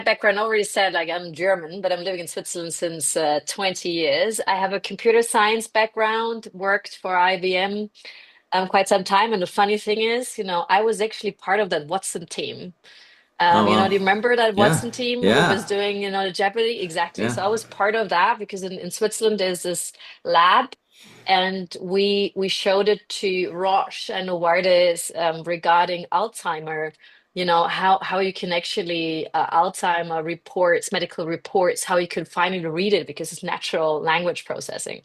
background I already said, like I'm German, but I'm living in Switzerland since 20 years. I have a computer science background, worked for IBM quite some time. And the funny thing is, I was actually part of that Watson team. Oh Do wow. you remember that Yeah. Watson team who was Yeah. doing, the Jeopardy? Exactly. Yeah. So I was part of that because in Switzerland there's this lab and we showed it to Roche and Novartis regarding Alzheimer, how you can actually Alzheimer reports, medical reports, how you can finally read it because it's natural language processing.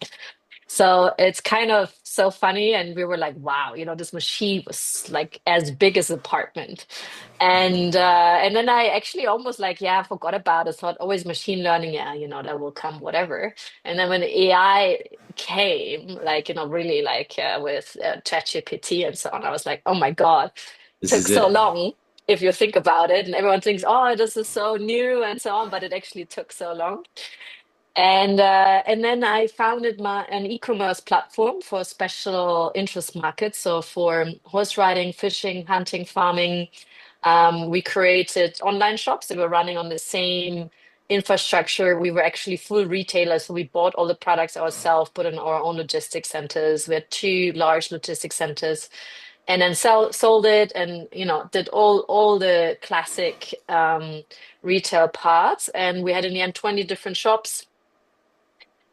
So it's kind of so funny. And we were like, wow, this machine was like as big as an apartment. And then I actually almost like, yeah, I forgot about it. Thought always machine learning, yeah, that will come, whatever. And then when the AI came, like, really like with ChatGPT and so on, I was like, oh my God, This took is so it. long if you think about it. And everyone thinks, oh, this is so new and so on, but it actually took so long. And then I founded an e-commerce platform for special interest markets. So for horse riding, fishing, hunting, farming, we created online shops that were running on the same infrastructure. We were actually full retailers, so we bought all the products ourselves, put in our own logistics centers. We had two large logistics centers, and then sold it, and did all the classic retail parts. And we had in the end 20 different shops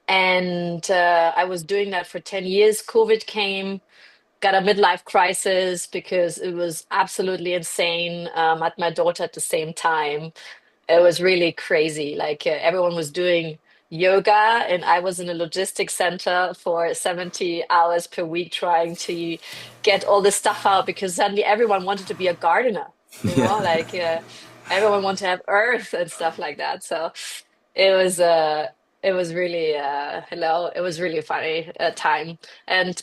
and I was doing that for 10 years. COVID came, got a midlife crisis because it was absolutely insane. Had my daughter at the same time. It was really crazy. Like everyone was doing yoga, and I was in a logistics center for 70 hours per week trying to get all this stuff out because suddenly everyone wanted to be a gardener, Yeah. like everyone wanted to have earth and stuff like that. So it was really it was really a funny time.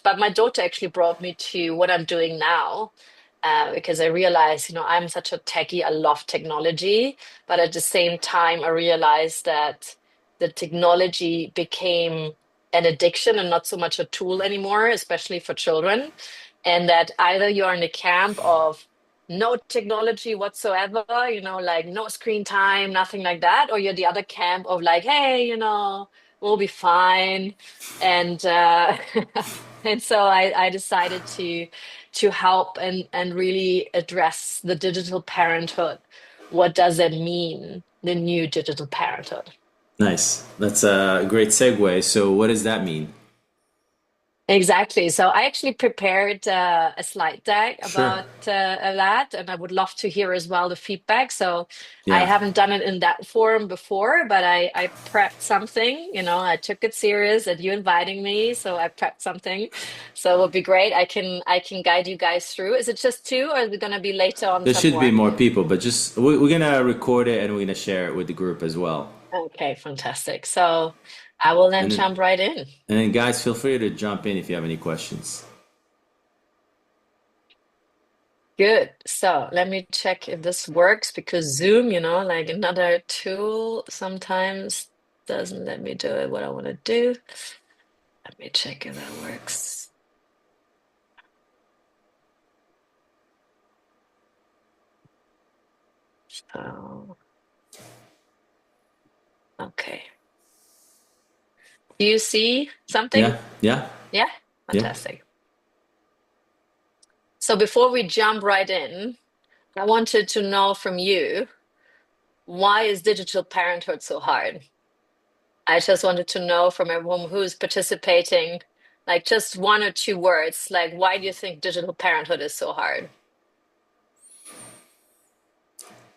But my daughter actually brought me to what I'm doing now, because I realized, I'm such a techie. I love technology, but at the same time I realized that the technology became an addiction and not so much a tool anymore, especially for children. And that either you're in the camp of no technology whatsoever, like no screen time, nothing like that, or you're the other camp of like, hey, we'll be fine. And and so I decided to help and really address the digital parenthood. What does that mean, the new digital parenthood? Nice. That's a great segue. So what does that mean? Exactly. So I actually prepared a slide deck Sure. about that, and I would love to hear as well the feedback. So I Yeah. haven't done it in that forum before, but I prepped something. I took it serious that you inviting me, so I prepped something. So it would be great. I can guide you guys through. Is it just two, or is it going to be later on There some should be more? more people, but just we're gonna record it and we're gonna share it with the group as well. Okay, fantastic. So I will then And then jump right in. and then guys, feel free to jump in if you have any questions. Good. So let me check if this works because Zoom, like another tool, sometimes doesn't let me do it what I want to do. Let me check if that works. So, okay. Do you see something? Yeah. Yeah. Yeah? Yeah. Fantastic. So before we jump right in, I wanted to know from you, why is digital parenthood so hard? I just wanted to know from everyone who's participating, like just one or two words, like why do you think digital parenthood is so hard?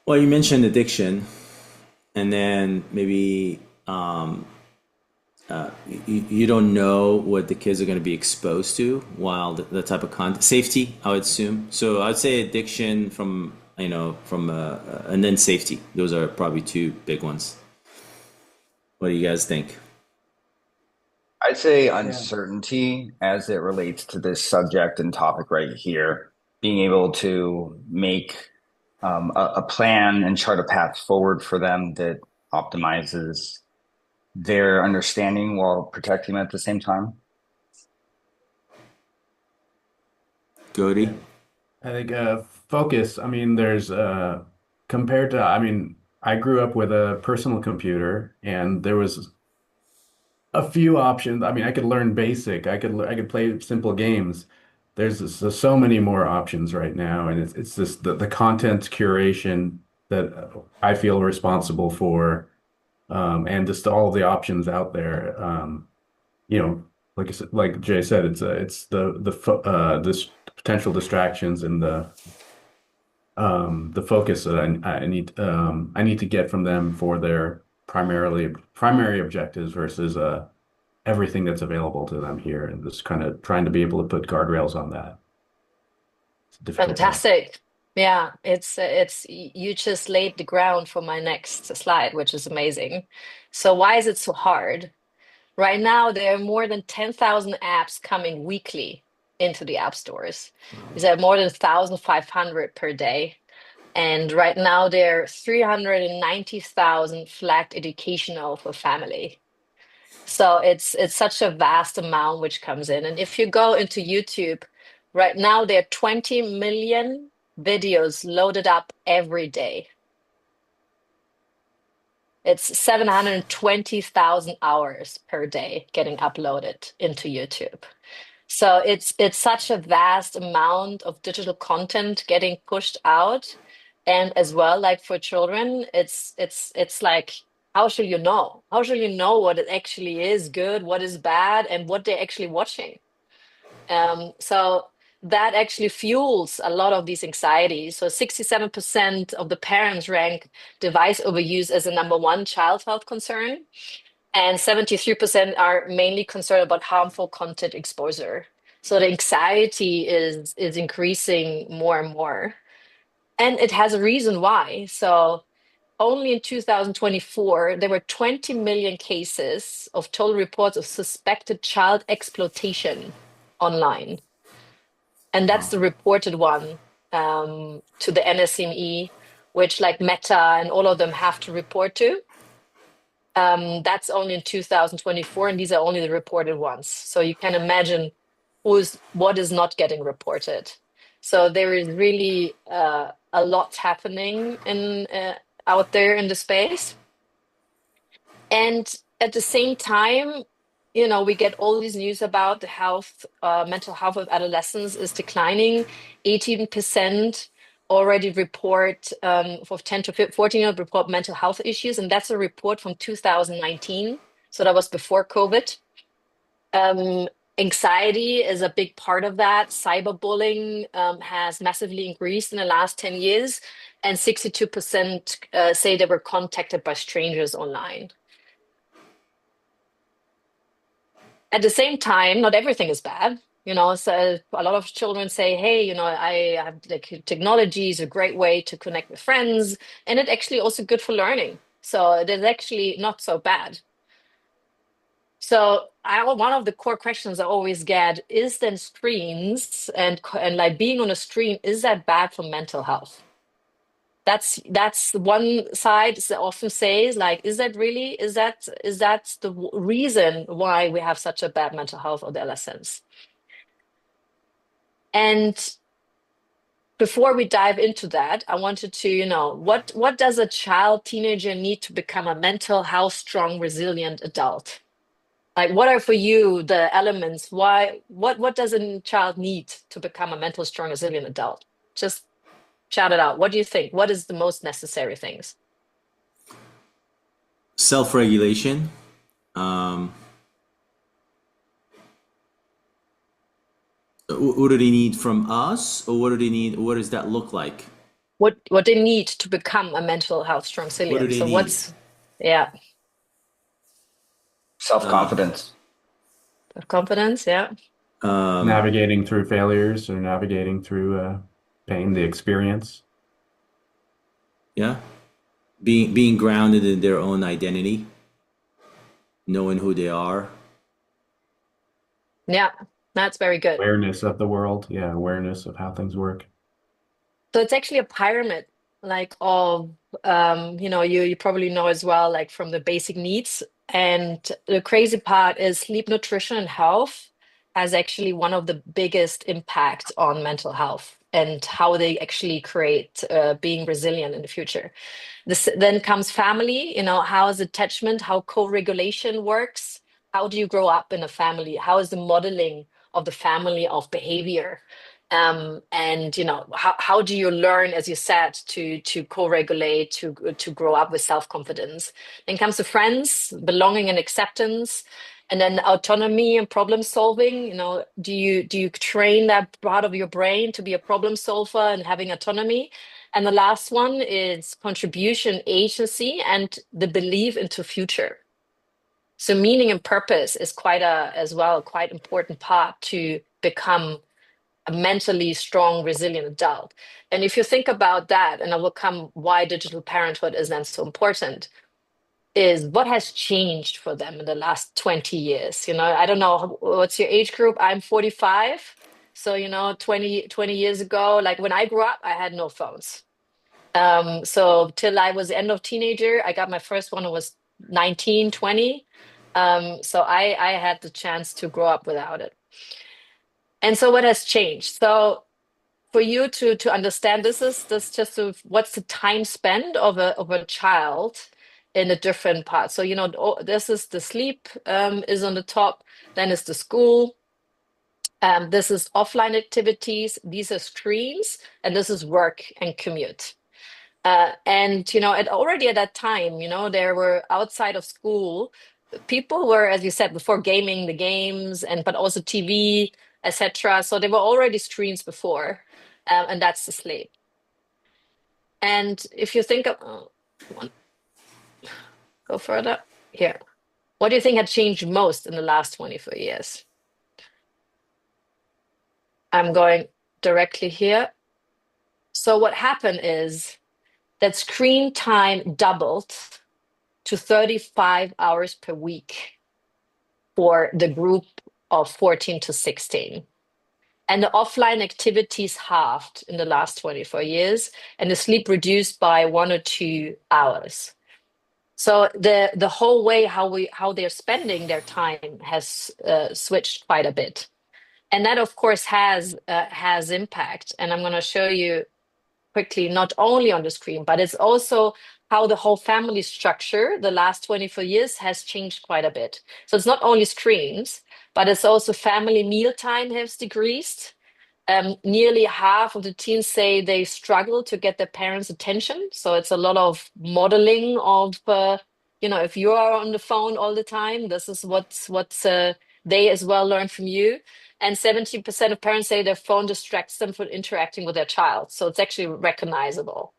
Well, you mentioned addiction, and then maybe you don't know what the kids are going to be exposed to while the type of content safety, I would assume. So I'd say addiction from and then safety. Those are probably two big ones. What do you guys think? I'd say Yeah. uncertainty as it relates to this subject and topic right here. Being able to make a plan and chart a path forward for them that optimizes their understanding while protecting them at the same time. Cody? Yeah. I think focus. I mean, there's compared to. I mean, I grew up with a personal computer, and there was a few options. I mean, I could learn basic. I could play simple games. There's so many more options right now, and it's just the content curation that I feel responsible for, and just all of the options out there. You know, like I said, like Jay said, it's this potential distractions and the focus that I need to get from them for their primary objectives versus everything that's available to them here, and just kind of trying to be able to put guardrails on that. It's a difficult task. Fantastic. Yeah, it's you just laid the ground for my next slide, which is amazing. So why is it so hard? Right now, there are more than 10,000 apps coming weekly into the app stores. There are more than 1,500 per day. And right now, there are 390,000 flagged educational for family. So it's such a vast amount which comes in. And if you go into YouTube, right now there are 20 million videos loaded up every day. It's 720,000 hours per day getting uploaded into YouTube. So it's such a vast amount of digital content getting pushed out. And as well, like for children, it's like, how should you know? How should you know what it actually is good, what is bad, and what they're actually watching? So that actually fuels a lot of these anxieties. So 67% of the parents rank device overuse as a number one child health concern, and 73% are mainly concerned about harmful content exposure. So the anxiety is increasing more and more. And it has a reason why. So only in 2024, there were 20 million cases of total reports of suspected child exploitation online. And that's Wow. the reported one to the NSME, which like Meta and all of them have to report to. That's only in 2024, and these are only the reported ones. So you can imagine what is not getting reported. So there is really a lot happening in out there in the space. And at the same time, we get all these news about the mental health of adolescents is declining. 18% already report, for 10 to 14-year-old report mental health issues. And that's a report from 2019. So that was before COVID. Um, Anxiety is a big part of that. Cyberbullying has massively increased in the last 10 years. And 62% say they were contacted by strangers online. At the same time, not everything is bad. So a lot of children say, hey, I have like technology is a great way to connect with friends, and it's actually also good for learning. So it is actually not so bad. So one of the core questions I always get is then screens and like being on a screen, is that bad for mental health? That's the one side that often says like, is that the reason why we have such a bad mental health of adolescents? And before we dive into that, I wanted to, what does a child, teenager need to become a mental health strong, resilient adult? Like, what are for you the elements? What does a child need to become a mental strong, resilient adult? Just shout it out. What do you think? What is the most necessary things? Self-regulation. Um, what do they need from us, or what do they need? What does that look like? What they need to become a mental health strong, What do resilient. they So need? yeah, Self-confidence. confidence, yeah. Um, Navigating through failures or navigating through pain, the experience. yeah, being grounded in their own identity, knowing who they are. Yeah, that's very good. Awareness of the world. Yeah, awareness of how things work. So it's actually a pyramid, like of you probably know as well, like from the basic needs. And the crazy part is sleep, nutrition, and health has actually one of the biggest impact on mental health. and how they actually create being resilient in the future. This then comes family, how is attachment, how co-regulation works. How do you grow up in a family? How is the modeling of the family of behavior? And how do you learn, as you said, to co-regulate, to grow up with self-confidence? Then comes the friends, belonging and acceptance, and then autonomy and problem solving. Do you train that part of your brain to be a problem solver and having autonomy? And the last one is contribution, agency, and the belief into future. So meaning and purpose is quite important part to become a mentally strong, resilient adult. And if you think about that, and I will come why digital parenthood is then so important, is what has changed for them in the last 20 years. I don't know what's your age group. I'm 45. So, 20 years ago, like when I grew up, I had no phones. So till I was end of teenager, I got my first one. I was 19, 20. So I had the chance to grow up without it. And so what has changed? So for you to understand this just what's the time spent of a child in a different part. So this is the sleep is on the top, then is the school, this is offline activities, these are screens, and this is work and commute. And already at that time, there were outside of school, people were, as you said before, gaming the games and but also TV, etc. So there were already screens before, and that's the sleep. And if you think of, go further here, what do you think had changed most in the last 24 years? I'm going directly here. So what happened is that screen time doubled to 35 hours per week for the group of 14 to 16. And the offline activities halved in the last 24 years, and the sleep reduced by 1 or 2 hours. So the whole way how they're spending their time has switched quite a bit, and that of course has impact. And I'm going to show you quickly, not only on the screen, but it's also how the whole family structure the last 24 years has changed quite a bit. So it's not only screens, but it's also family mealtime has decreased. Nearly half of the teens say they struggle to get their parents' attention. So it's a lot of modeling of, if you are on the phone all the time, this is what's they as well learn from you. And 70% of parents say their phone distracts them from interacting with their child. So it's actually recognizable.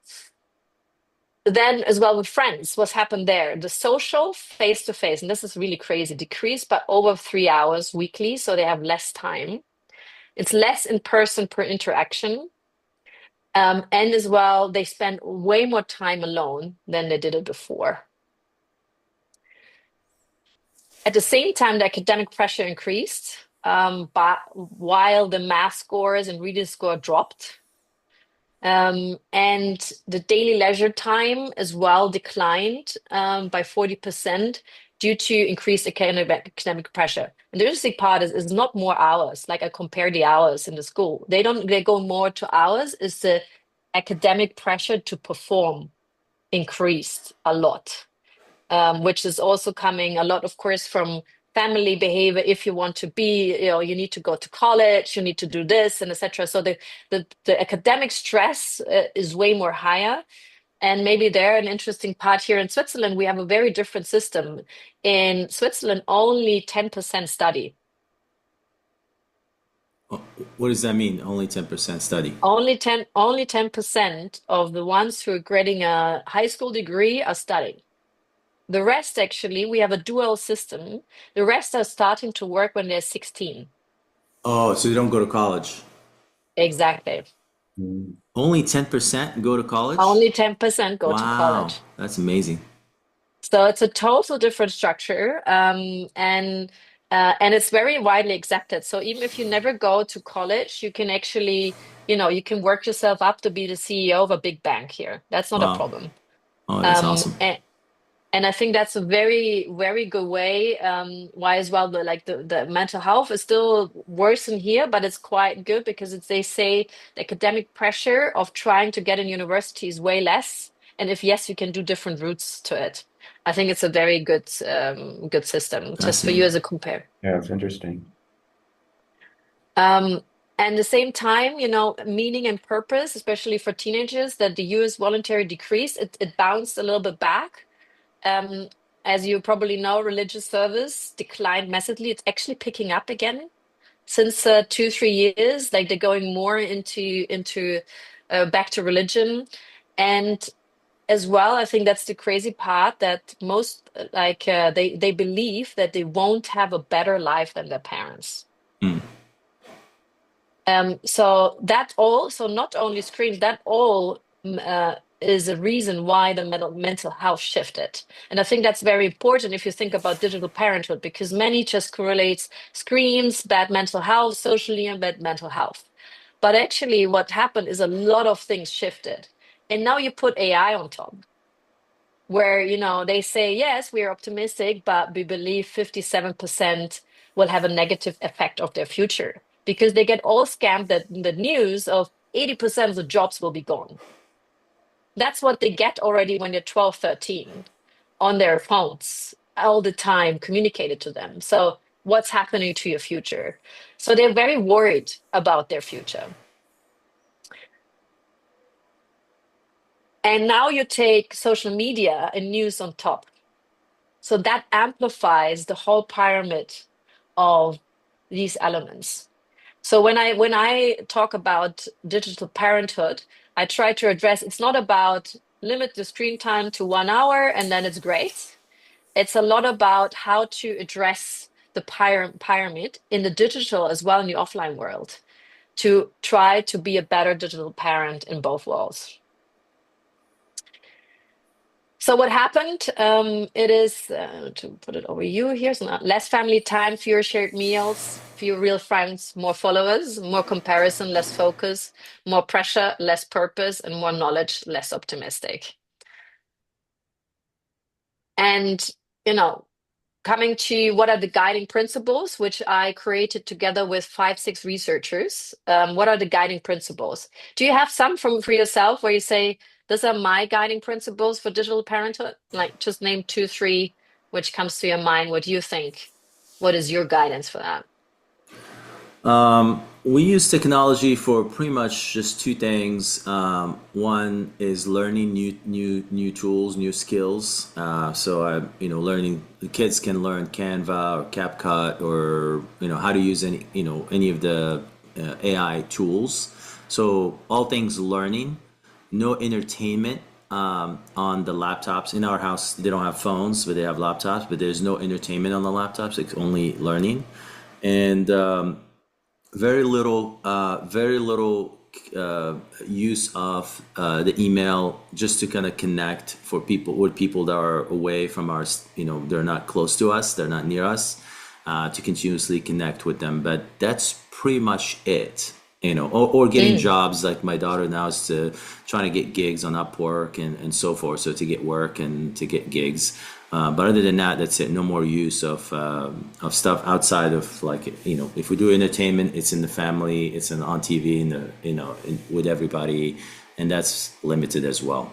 Then, as well with friends, what's happened there? The social face to face, and this is really crazy, decreased by over 3 hours weekly. So they have less time. It's less in person per interaction. And as well, they spend way more time alone than they did it before. At the same time, the academic pressure increased, but while the math scores and reading score dropped. And the daily leisure time as well declined by 40% due to increased academic pressure. And the interesting part is not more hours. Like I compare the hours in the school. They go more to hours. Is the academic pressure to perform increased a lot, which is also coming a lot, of course, from family behavior. If you want to be, you need to go to college, you need to do this, and etc. So the academic stress is way more higher. And maybe there an interesting part here in Switzerland, we have a very different system. In Switzerland, only 10% study. What does that mean? Only 10% study? Only 10% of the ones who are getting a high school degree are studying. The rest, actually, we have a dual system. The rest are starting to work when they're 16. Oh, so they don't go to college. Exactly. Only 10% go to college? Only 10% go to Wow, college. that's amazing. So it's a total different structure, and it's very widely accepted. So even if you never go to college, you can actually, you can work yourself up to be the CEO of a big bank here. That's not a Wow. problem. Oh, that's Um, awesome. and, And I think that's a very, very good way. Why as well, the mental health is still worse in here, but it's quite good because they say the academic pressure of trying to get in university is way less. And if yes, you can do different routes to it. I think it's a very good system just for you Fascinating. as a compare. Yeah, it's interesting. Um, and at the same time, meaning and purpose, especially for teenagers, that the US voluntary decrease, it bounced a little bit back. Um, as you probably know, religious service declined massively. It's actually picking up again since 2, 3 years. Like they're going more into back to religion, and as well, I think that's the crazy part that most they believe that they won't have a better life than their parents. Mm. So that all, so not only screens, that all is a reason why the mental health shifted. And I think that's very important if you think about digital parenthood, because many just correlates screens, bad mental health, socially and bad mental health. But actually what happened is a lot of things shifted. And now you put AI on top where they say yes, we are optimistic, but we believe 57% will have a negative effect of their future because they get all scammed that the news of 80% of the jobs will be gone. That's what they get already when they're 12, 13 on their phones all the time communicated to them. So what's happening to your future? So they're very worried about their future. And now you take social media and news on top. So that amplifies the whole pyramid of these elements. So when I talk about digital parenthood, I try to address it's not about limit the screen time to 1 hour and then it's great. It's a lot about how to address the pyramid in the digital as well in the offline world to try to be a better digital parent in both worlds. So what happened? It is to put it over you here. So less family time, fewer shared meals, fewer real friends, more followers, more comparison, less focus, more pressure, less purpose, and more knowledge, less optimistic. And you know, coming to what are the guiding principles, which I created together with 5, 6 researchers. What are the guiding principles? Do you have some for yourself where you say, these are my guiding principles for digital parenthood? Like just name 2, 3, which comes to your mind. What do you think? What is your guidance for that? We use technology for pretty much just two things. One is learning new tools, new skills. So I, learning the kids can learn Canva or CapCut or how to use any of the AI tools. So all things learning, no entertainment on the laptops. In our house, they don't have phones, but they have laptops. But there's no entertainment on the laptops. It's only learning, and very little use of the email just to kind of connect for people with people that are away from our, they're not close to us, they're not near us, to continuously connect with them. But that's pretty much it. Or getting Mm, jobs like my daughter now is trying to get gigs on Upwork and so forth. So to get work and to get gigs. But other than that, that's it. No more use of stuff outside of like if we do entertainment, it's in the family, it's on TV, with everybody, and that's limited as well.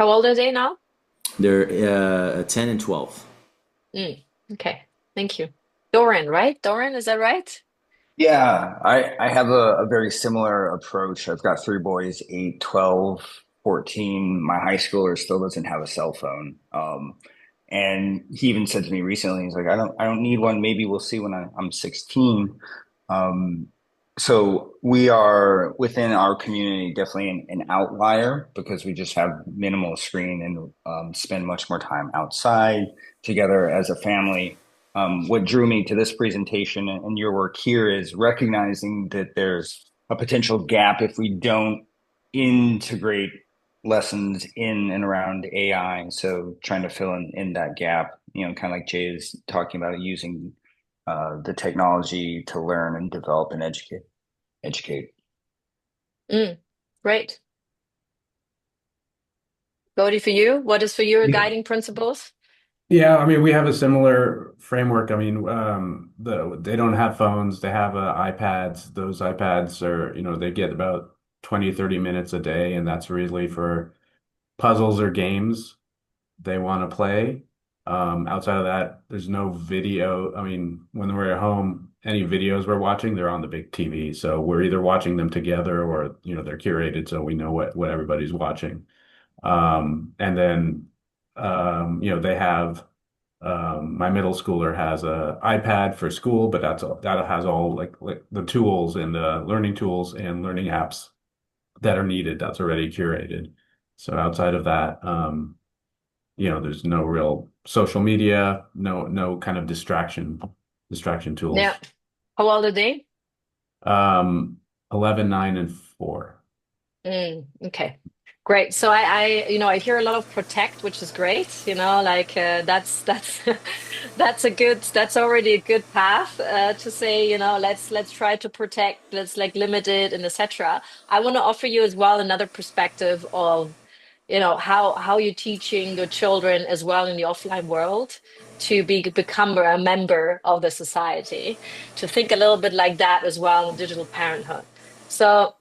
how old are they now? They're 10 and 12. Mm, okay, thank you. Doran, right? Doran, is that right? Yeah, I have a very similar approach. I've got three boys, 8, 12, 14. My high schooler still doesn't have a cell phone. And he even said to me recently, he's like, I don't need one. Maybe we'll see when I'm 16. Um, so we are within our community definitely an outlier because we just have minimal screen and spend much more time outside together as a family. What drew me to this presentation and your work here is recognizing that there's a potential gap if we don't integrate lessons in and around AI. So trying to fill in that gap, kind of like Jay is talking about using the technology to learn and develop and educate. Mm, great. Cody, for you, what is for you Yeah. guiding principles? Yeah, I mean, we have a similar framework. I mean, they don't have phones, they have iPads. Those iPads are, they get about 20, 30 minutes a day, and that's really for puzzles or games they want to play. Outside of that, there's no video. I mean, when we're at home, any videos we're watching, they're on the big TV. So we're either watching them together or, they're curated so we know what everybody's watching. And then, they have my middle schooler has a iPad for school, but that has all like the tools and the learning tools and learning apps that are needed. That's already curated. So outside of that, there's no real social media, no kind of distraction Yeah. tools. How old are they? Um, 11, 9, and 4. Okay. Great. So I hear a lot of protect, which is great. Like that's that's already a good path to say, let's try to protect, let's like limit it and etc. I want to offer you as well another perspective of, how you're teaching your children as well in the offline world to become a member of the society, to think a little bit like that as well in digital parenthood. So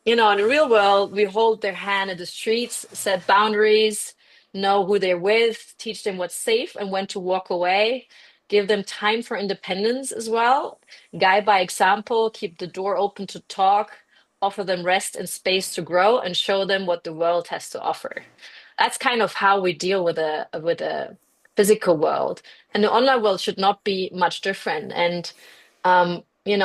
in the real world, we hold their hand in the streets, set boundaries, know who they're with, teach them what's safe and when to walk away, give them time for independence as well, guide by example, keep the door open to talk, offer them rest and space to grow, and show them what the world has to offer. That's kind of how we deal with a physical world. And the online world should not be much different. And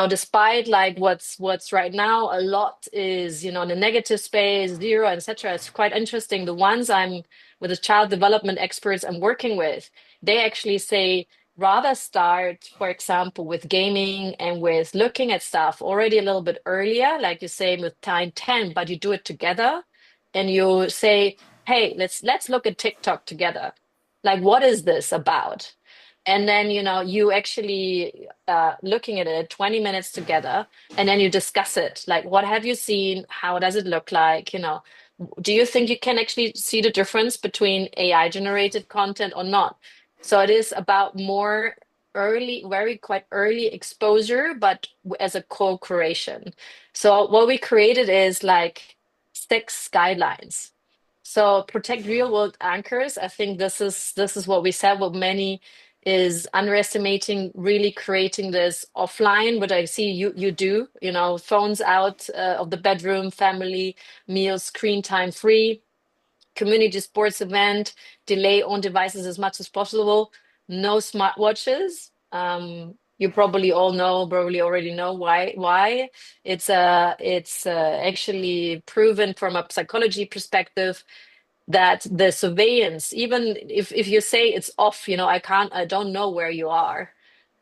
despite like what's right now, a lot is, in the negative space, zero, etc. It's quite interesting. The ones I'm with the child development experts I'm working with, they actually say rather start, for example, with gaming and with looking at stuff already a little bit earlier, like you say with time 10, but you do it together and you say, hey, let's look at TikTok together. Like, what is this about? And then, you actually looking at it 20 minutes together, and then you discuss it. Like, what have you seen? How does it look like? Do you think you can actually see the difference between AI generated content or not? So it is about more early, very quite early exposure, but as a co-creation. So what we created is like 6 guidelines. So protect real world anchors. I think this is what we said. What many is underestimating really creating this offline, but I see you do, phones out of the bedroom, family meals, screen time free, community sports event, delay on devices as much as possible, no smartwatches. You probably already know why. It's actually proven from a psychology perspective that the surveillance, even if you say it's off, I don't know where you are,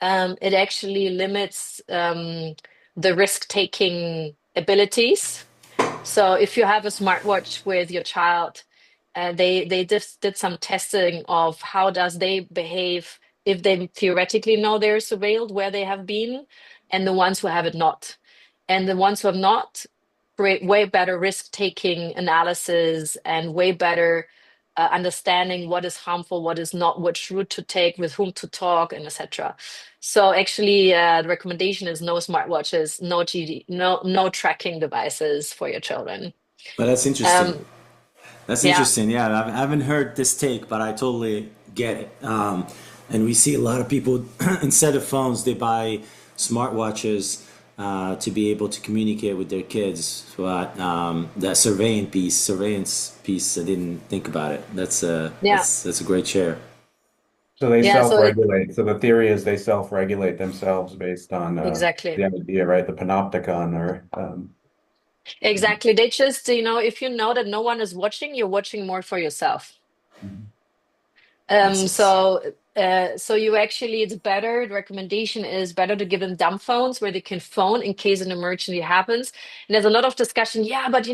it actually limits the risk-taking abilities. So if you have a smartwatch with your child, they just did some testing of how does they behave if they theoretically know they're surveilled, where they have been, and the ones who have it not. And the ones who have not create way better risk-taking analysis and way better understanding what is harmful, what is not, which route to take, with whom to talk, and etc. So actually, the recommendation is no smartwatches, no GD, no tracking devices for your children. But that's interesting. Um, That's yeah, interesting. Yeah, I haven't heard this take, but I totally get it. And we see a lot of people instead of phones, they buy smartwatches to be able to communicate with their kids. But that surveillance piece, I didn't think about it. That's yeah, that's a great share. So they yeah. So self-regulate. So the theory is they self-regulate themselves based on the exactly, idea, right? The panopticon or exactly. They just, if you know that no one is watching, you're watching more for yourself. Mhm. Makes sense. So you actually, it's better. The recommendation is better to give them dumb phones where they can phone in case an emergency happens. And there's a lot of discussion. Yeah, but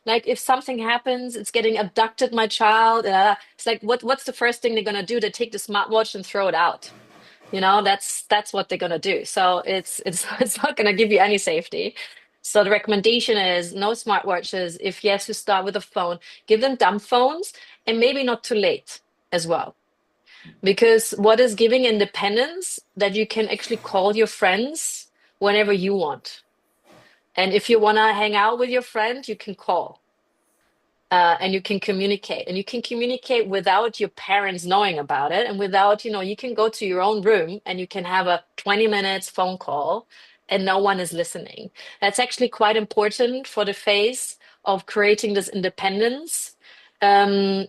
like if something happens, it's getting abducted, my child. It's like, what's the first thing they're gonna do? They take the smartwatch and throw it out. That's what they're gonna do. So it's it's not gonna give you any safety. So the recommendation is no smartwatches. If yes, you start with a phone, give them dumb phones and maybe not too late as well. Because what is giving independence? That you can actually call your friends whenever you want. And if you want to hang out with your friend, you can call. And you can communicate, and you can communicate without your parents knowing about it, and without, you can go to your own room and you can have a 20 minutes phone call and no one is listening. That's actually quite important for the phase of creating this independence. Then,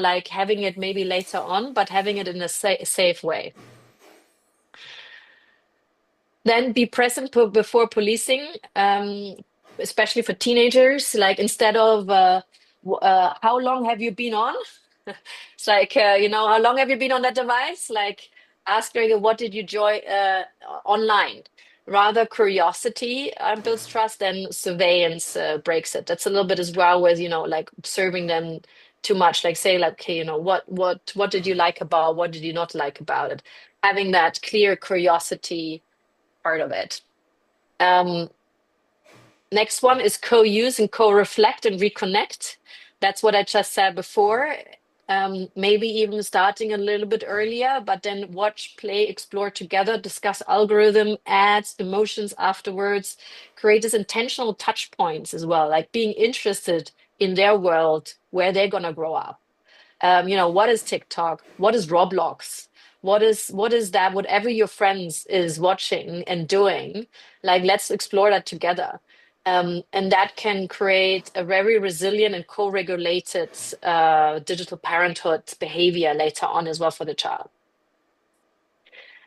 like having it maybe later on, but having it in a safe way. Then be present before policing, especially for teenagers. Like instead of how long have you been on? It's like, how long have you been on that device? Like ask her, what did you enjoy online? Rather curiosity builds trust and surveillance breaks it. That's a little bit as well with, like serving them too much. Like say like, okay, what did you like about, what did you not like about it? Having that clear curiosity part of it. Um, Next one is co-use and co-reflect and reconnect. That's what I just said before. Maybe even starting a little bit earlier, but then watch, play, explore together, discuss algorithm, ads, emotions afterwards, create this intentional touch points as well, like being interested in their world where they're gonna grow up. What is TikTok? What is Roblox? What is that? Whatever your friends is watching and doing, like let's explore that together. And that can create a very resilient and co-regulated digital parenthood behavior later on as well for the child.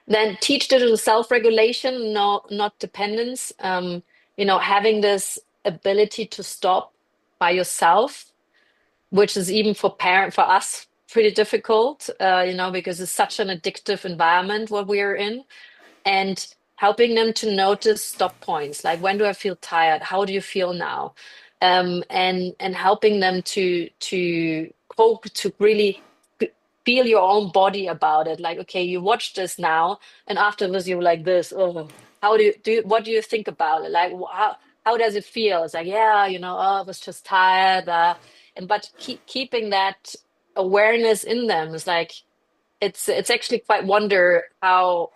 Then teach digital self-regulation, no, not dependence. Having this ability to stop by yourself, which is even for us pretty difficult, because it's such an addictive environment what we are in, and helping them to notice stop points, like when do I feel tired? How do you feel now? And helping them to cope, to really feel your own body about it. Like, okay, you watch this now, and afterwards you're like this. Oh, how what do you think about it? Like, how does it feel? It's like, yeah, oh, I was just tired. And but keeping that awareness in them is like it's actually quite wonder how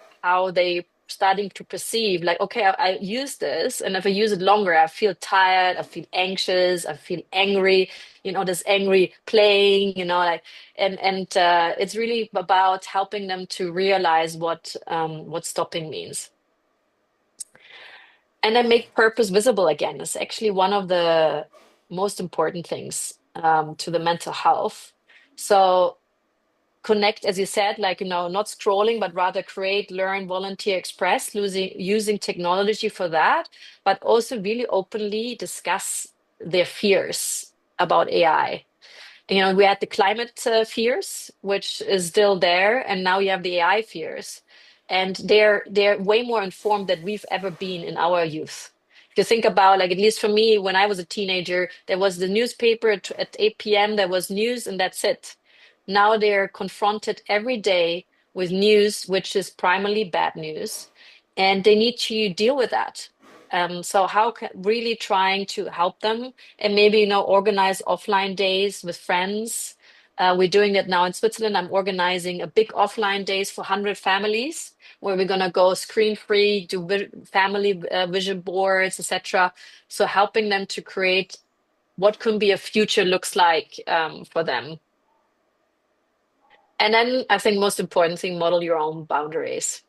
they starting to perceive like, okay, I use this, and if I use it longer I feel tired, I feel anxious, I feel angry, this angry playing, like, and it's really about helping them to realize what stopping means. And then make purpose visible again is actually one of the most important things to the mental health. So connect, as you said, like, not scrolling, but rather create, learn, volunteer, express, using technology for that, but also really openly discuss their fears about AI. We had the climate fears, which is still there, and now you have the AI fears, and they're way more informed than we've ever been in our youth. If you think about, like, at least for me, when I was a teenager, there was the newspaper at 8 p.m. There was news, and that's it. Now they're confronted every day with news, which is primarily bad news, and they need to deal with that. So how can really trying to help them, and maybe organize offline days with friends. We're doing that now in Switzerland. I'm organizing a big offline days for 100 families where we're gonna go screen free, do family vision boards, etc. So helping them to create what could be a future looks like for them. And then I think most important thing, model your own boundaries.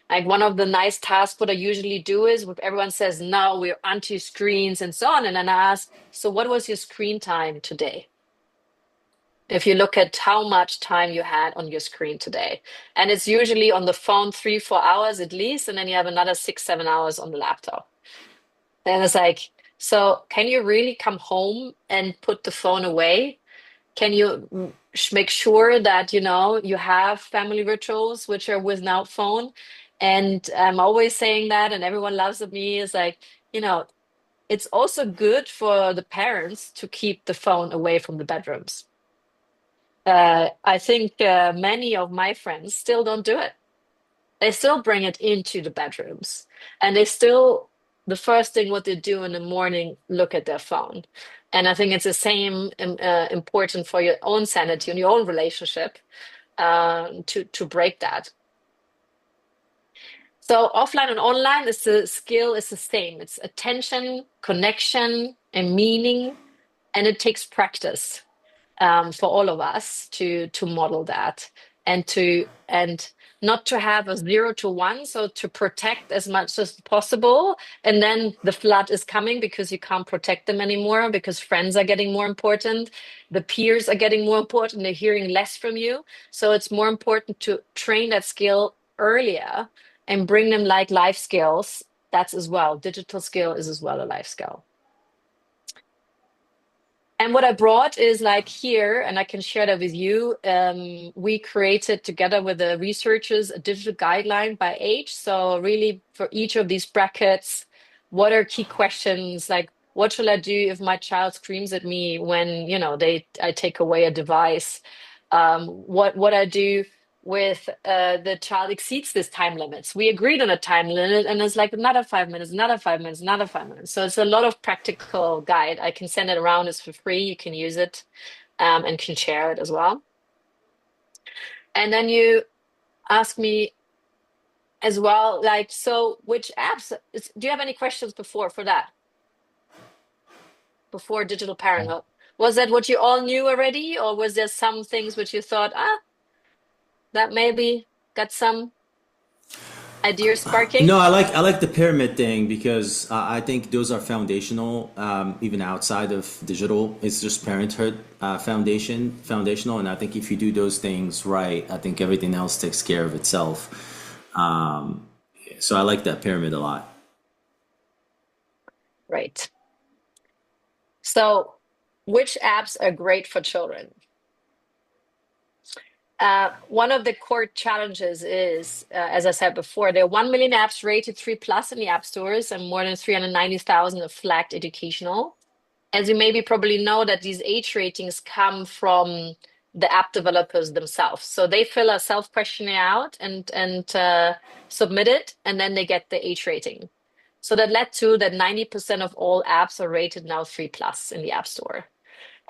Like one of the nice tasks what I usually do is if everyone says no, we're anti screens and so on, and then I ask, so what was your screen time today? If you look at how much time you had on your screen today, and it's usually on the phone 3-4 hours at least, and then you have another 6-7 hours on the laptop. And it's like, so can you really come home and put the phone away? Can you make sure that you have family rituals which are without phone? And I'm always saying that, and everyone loves me. Is like, it's also good for the parents to keep the phone away from the bedrooms. I think many of my friends still don't do it. They still bring it into the bedrooms, and they still, the first thing what they do in the morning, look at their phone. And I think it's the same important for your own sanity and your own relationship to break that. So offline and online is the skill is the same. It's attention, connection, and meaning, and it takes practice for all of us to model that and not to have a 0 to 1, so to protect as much as possible, and then the flood is coming because you can't protect them anymore because friends are getting more important, the peers are getting more important, they're hearing less from you. So it's more important to train that skill earlier and bring them like life skills. That's as well. Digital skill is as well a life skill. And what I brought is like here, and I can share that with you. We created together with the researchers a digital guideline by age. So really for each of these brackets, what are key questions? Like, what shall I do if my child screams at me when, I take away a device? What I do with the child exceeds this time limits. We agreed on a time limit, and it's like another 5 minutes, another 5 minutes, another 5 minutes. So it's a lot of practical guide. I can send it around. It's for free. You can use it and can share it as well. And then you ask me as well, like, so which apps? Do you have any questions for that? Before digital parenthood? Was that what you all knew already, or was there some things which you thought, that maybe got some ideas sparking? No, I like the pyramid thing because I think those are foundational, even outside of digital. It's just parenthood foundational, and I think if you do those things right, I think everything else takes care of itself. So I like that pyramid a lot. Right. So, which apps are great for children? One of the core challenges is, as I said before, there are 1 million apps rated 3 plus in the app stores and more than 390,000 are flagged educational. As you maybe probably know, that these age ratings come from the app developers themselves. So they fill a self questionnaire out and submit it, and then they get the age rating. So that led to that 90% of all apps are rated now 3 plus in the App Store.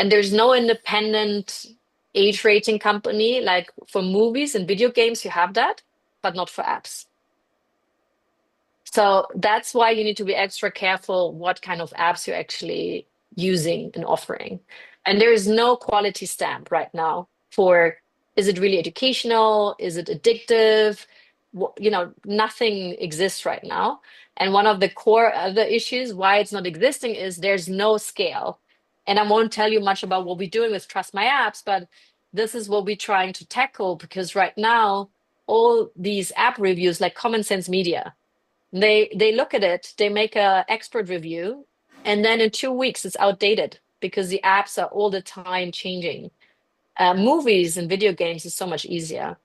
And there's no independent age rating company. Like for movies and video games, you have that, but not for apps. So that's why you need to be extra careful what kind of apps you're actually using and offering. And there is no quality stamp right now for, is it really educational? Is it addictive? Nothing exists right now. And one of the core other issues why it's not existing is there's no scale. And I won't tell you much about what we're doing with TrustMyApps, but this is what we're trying to tackle, because right now, all these app reviews, like Common Sense Media, they look at it, they make a expert review, and then in 2 weeks it's outdated because the apps are all the time changing. Movies and video games is so much easier.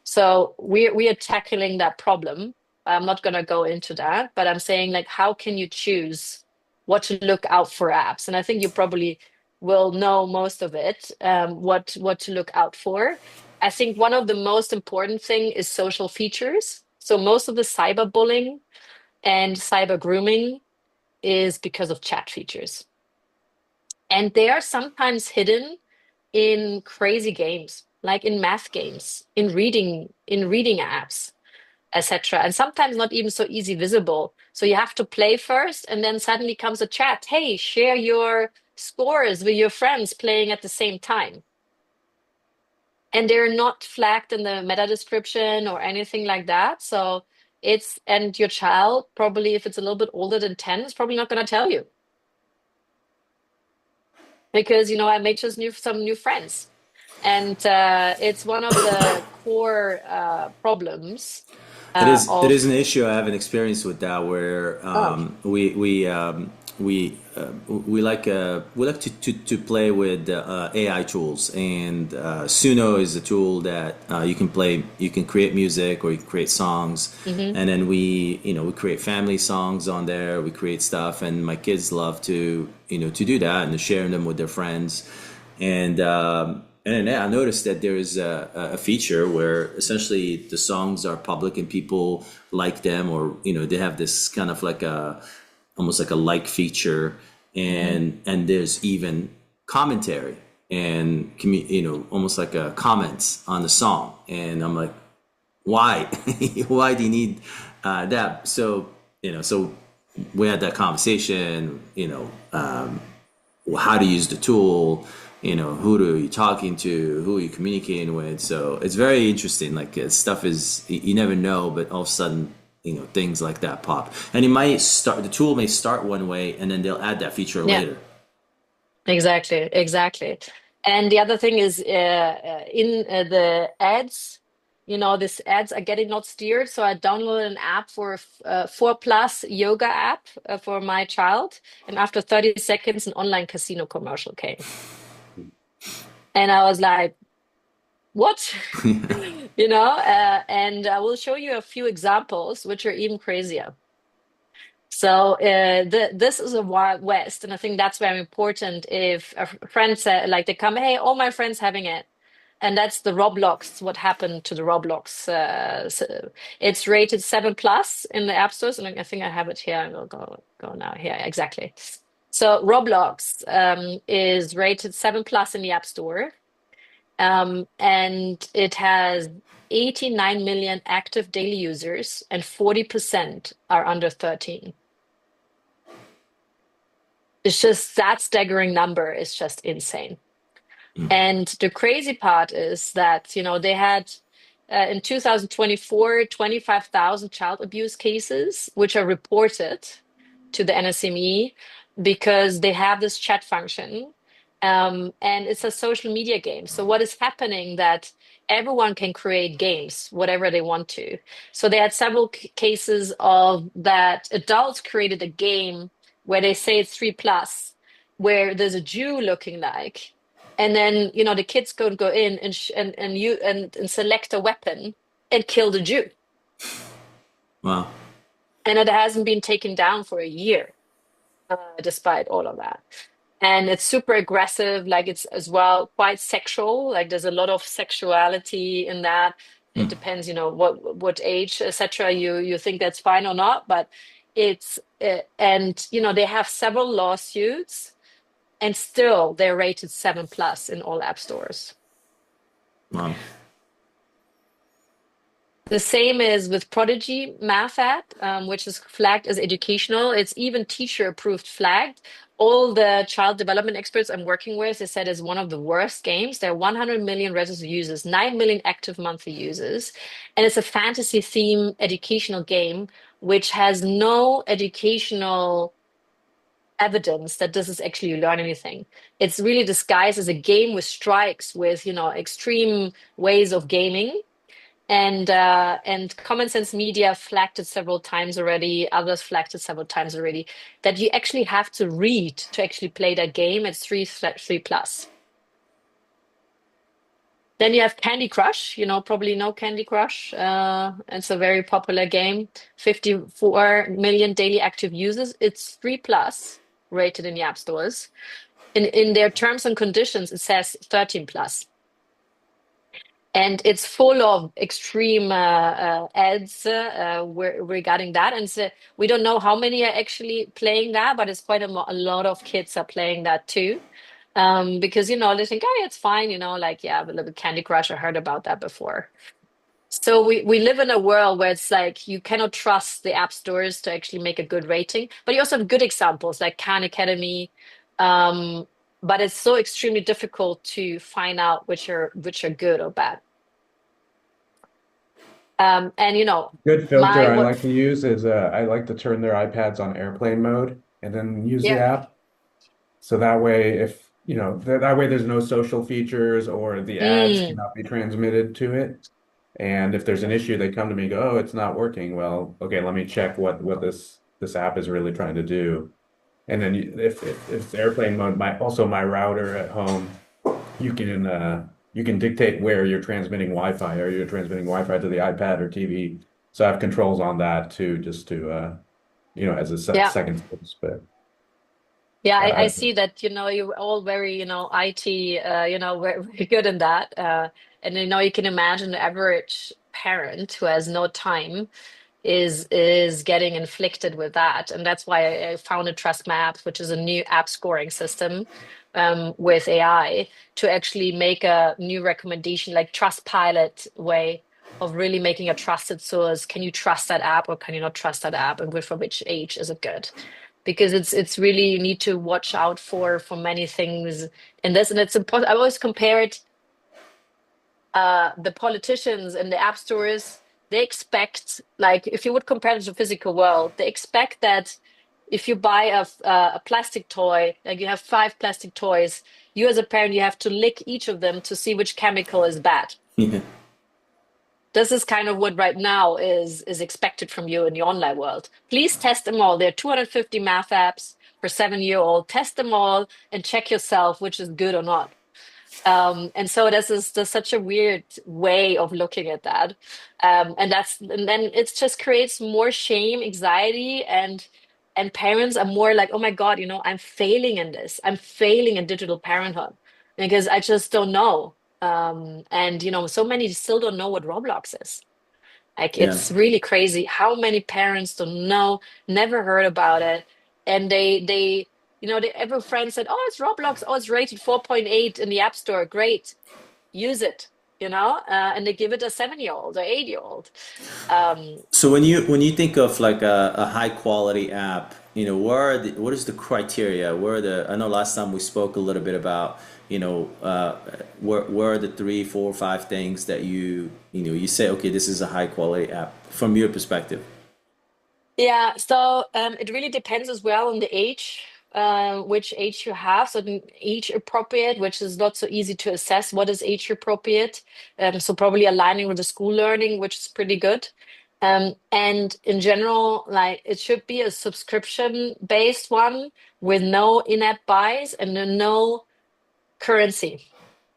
So we are tackling that problem. I'm not going to go into that, but I'm saying, like, how can you choose what to look out for apps? And I think you probably will know most of it, what to look out for. I think one of the most important thing is social features. So most of the cyberbullying and cyber grooming is because of chat features. And they are sometimes hidden in crazy games, like in math games, in reading apps, etc. And sometimes not even so easy visible. So you have to play first, and then suddenly comes a chat. Hey, share your scores with your friends playing at the same time. And they're not flagged in the meta description or anything like that. So and your child, probably if it's a little bit older than 10, is probably not going to tell you. Because, I made just some new friends. And it's one of the core problems It is of, an issue. I have an experience with that where oh, we like to play with AI tools, and Suno is a tool that you can create music or you can create songs, mhm. and then we create family songs on there. We create stuff, and my kids love to do that and to share them with their friends, and then I noticed that there is a feature where essentially the songs are public and people like them, or they have this kind of like almost like a like feature, and there's even commentary and almost like a comments on the song, and I'm like, why? Why do you need that? So we had that conversation, how to use the tool, who are you talking to, who are you communicating with. So it's very interesting. Like stuff is, you never know, but all of a sudden, things like that pop. And the tool may start one way and then they'll add that feature Yeah. later. Exactly, exactly. And the other thing is in the ads, these ads are getting not steered. So I downloaded an app for 4 plus yoga app for my child. And after 30 seconds, an online casino commercial came. And I was like, what? And I will show you a few examples, which are even crazier. So this is a wild west, and I think that's very important. If a friend said, like, they come, hey, all my friends having it, and that's the Roblox. What happened to the Roblox? So it's rated 7 plus in the app stores, and I think I have it here. I will go now here exactly. So Roblox is rated 7 plus in the App Store, and it has 89 million active daily users, and 40% are under 13. It's just that staggering number is just insane. And the crazy part is that, they had in 2024, 25,000 child abuse cases, which are reported to the NSME because they have this chat function. And it's a social media game. So what is happening that everyone can create games, whatever they want to. So they had several cases of that adults created a game where they say it's 3 plus, where there's a Jew looking like, and then the kids could go in and select a weapon and kill the Jew, Wow. and it hasn't been taken down for a year, despite all of that. And it's super aggressive, like it's as well quite sexual. Like there's a lot of sexuality in that. It depends, what age, etc. You think that's fine or not, but it's and they have several lawsuits, and still they're rated 7 plus in all app stores. Wow. The same is with Prodigy Math app, which is flagged as educational. It's even teacher approved flagged. All the child development experts I'm working with, they said it's one of the worst games. There are 100 million registered users, 9 million active monthly users. And it's a fantasy theme educational game, which has no educational evidence that this is actually you learn anything. It's really disguised as a game with strikes, with, extreme ways of gaming, and Common Sense Media flagged it several times already. Others flagged it several times already. That you actually have to read to actually play that game. It's 3 plus. Then you have Candy Crush. Probably know Candy Crush. It's a very popular game. 54 million daily active users. It's 3 plus rated in the app stores. In their terms and conditions, it says 13 plus. And it's full of extreme ads regarding that. And so we don't know how many are actually playing that, but it's quite a lot of kids are playing that too. Because, they think, oh, it's fine, like, yeah, but little Candy Crush, I heard about that before. So we live in a world where it's like you cannot trust the app stores to actually make a good rating. But you also have good examples like Khan Academy. Um, but it's so extremely difficult to find out which are good or bad. And Good filter my I what like to use is I like to turn their iPads on airplane mode and then use the yeah. app. So that way, if that way there's no social features or the ads Mm, cannot be transmitted to it. And if there's an issue, they come to me and go, "Oh, it's not working." Well, okay, let me check what this app is really trying to do. And then if it's airplane mode, my router at home, you can dictate where you're transmitting Wi-Fi, or you're transmitting Wi-Fi to the iPad or TV. So I have controls on that too, just to as a yeah. second source. But Yeah, I uh, see that, you're all very, IT, very, very good in that. And you can imagine the average parent who has no time, is getting inflicted with that. And that's why I founded TrustMyApps, which is a new app scoring system with AI to actually make a new recommendation, like Trustpilot way of really making a trusted source. Can you trust that app or can you not trust that app? And for which age is it good? Because it's really you need to watch out for many things in this. And it's important. I always compare it the politicians and the app stores, they expect, like, if you would compare it to the physical world, they expect that if you buy a plastic toy, like you have five plastic toys, you as a parent, you have to lick each of them to see which chemical is bad. Yeah. This is kind of what right now is expected from you in the online world. Please test them all. There are 250 math apps for 7-year-old. Test them all and check yourself which is good or not. And so there's such a weird way of looking at that. And then it just creates more shame, anxiety, and parents are more like, oh my God, I'm failing in this. I'm failing in digital parenthood because I just don't know. And so many still don't know what Roblox is. Like Yeah. it's really crazy how many parents don't know, never heard about it, and every friend said, "Oh, it's Roblox. Oh, it's rated 4.8 in the App Store. Great, use it." And they give it a 7-year-old or 8-year-old. Um, So when you think of like a high quality app, what is the criteria? Where are the I know last time we spoke a little bit about, where are the three, four, five things that you say, okay, this is a high quality app from your perspective. Yeah, so it really depends as well on the age, which age you have. So the age appropriate, which is not so easy to assess. What is age appropriate? So probably aligning with the school learning, which is pretty good. And in general, like it should be a subscription-based one with no in-app buys and then no currency.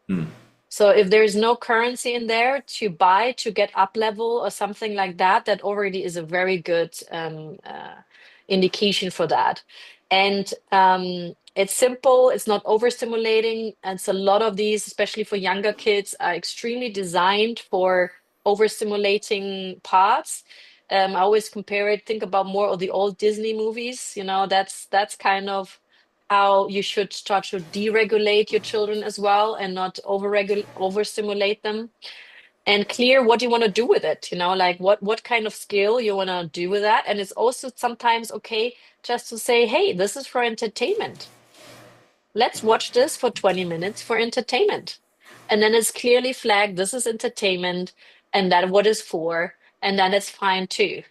Hmm. So if there is no currency in there to buy to get up level or something like that, that already is a very good indication for that. And it's simple, it's not overstimulating. And so a lot of these, especially for younger kids, are extremely designed for overstimulating parts. I always compare it, think about more of the old Disney movies, that's kind of how you should start to deregulate your children as well and not overstimulate them and clear what you want to do with it, like what kind of skill you want to do with that. And it's also sometimes okay just to say, hey, this is for entertainment. Let's watch this for 20 minutes for entertainment. And then it's clearly flagged this is entertainment and that what is for, and then it's fine too.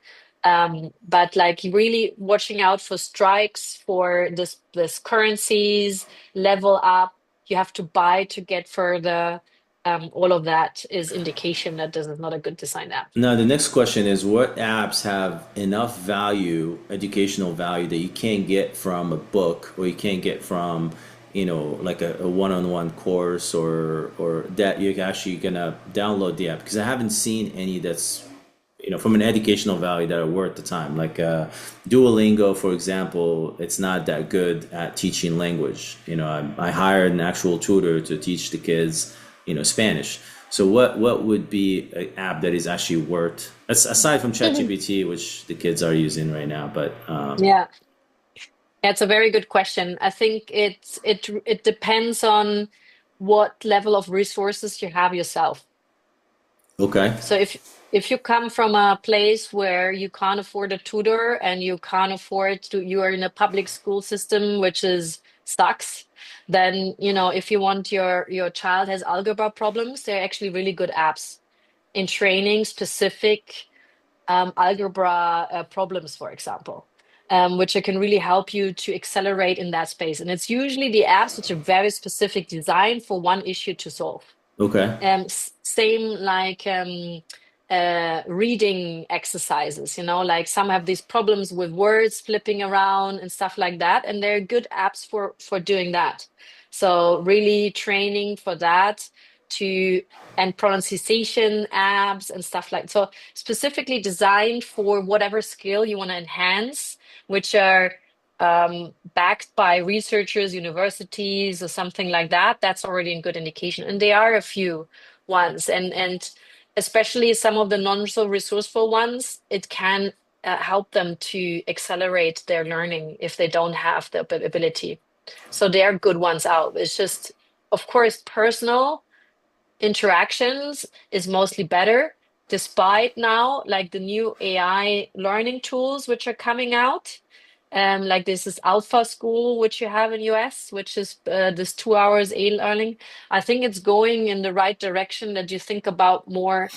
But like really watching out for strikes, for this currencies, level up, you have to buy to get further. All of that is indication that this is not a good design app. Now, the next question is what apps have enough value, educational value, that you can't get from a book or you can't get from, like a one-on-one course or that you're actually gonna download the app? Because I haven't seen any that's, from an educational value that are worth the time. Like Duolingo, for example, it's not that good at teaching language. I hired an actual tutor to teach the kids, Spanish. So what would be an app that is actually worth, aside from ChatGPT, which the kids are using right now, but Yeah. That's a very good question. I think it depends on what level of resources you have yourself. okay, So if you come from a place where you can't afford a tutor and you can't afford to, you are in a public school system which is sucks, then if you want your child has algebra problems, there are actually really good apps in training specific algebra problems, for example, which can really help you to accelerate in that space. And it's usually the apps which are very specific design for one issue to solve. okay. Same like reading exercises, like some have these problems with words flipping around and stuff like that, and they're good apps for doing that. So really training for that to and pronunciation apps and stuff like so specifically designed for whatever skill you want to enhance, which are backed by researchers, universities, or something like that. That's already a good indication, and there are a few ones. And especially some of the non so resourceful ones, it can help them to accelerate their learning if they don't have the ability. So there are good ones out. It's just, of course, personal interactions is mostly better, despite now like the new AI learning tools which are coming out. Like this is Alpha School, which you have in US, which is this 2 hours e-learning. I think it's going in the right direction that you think about more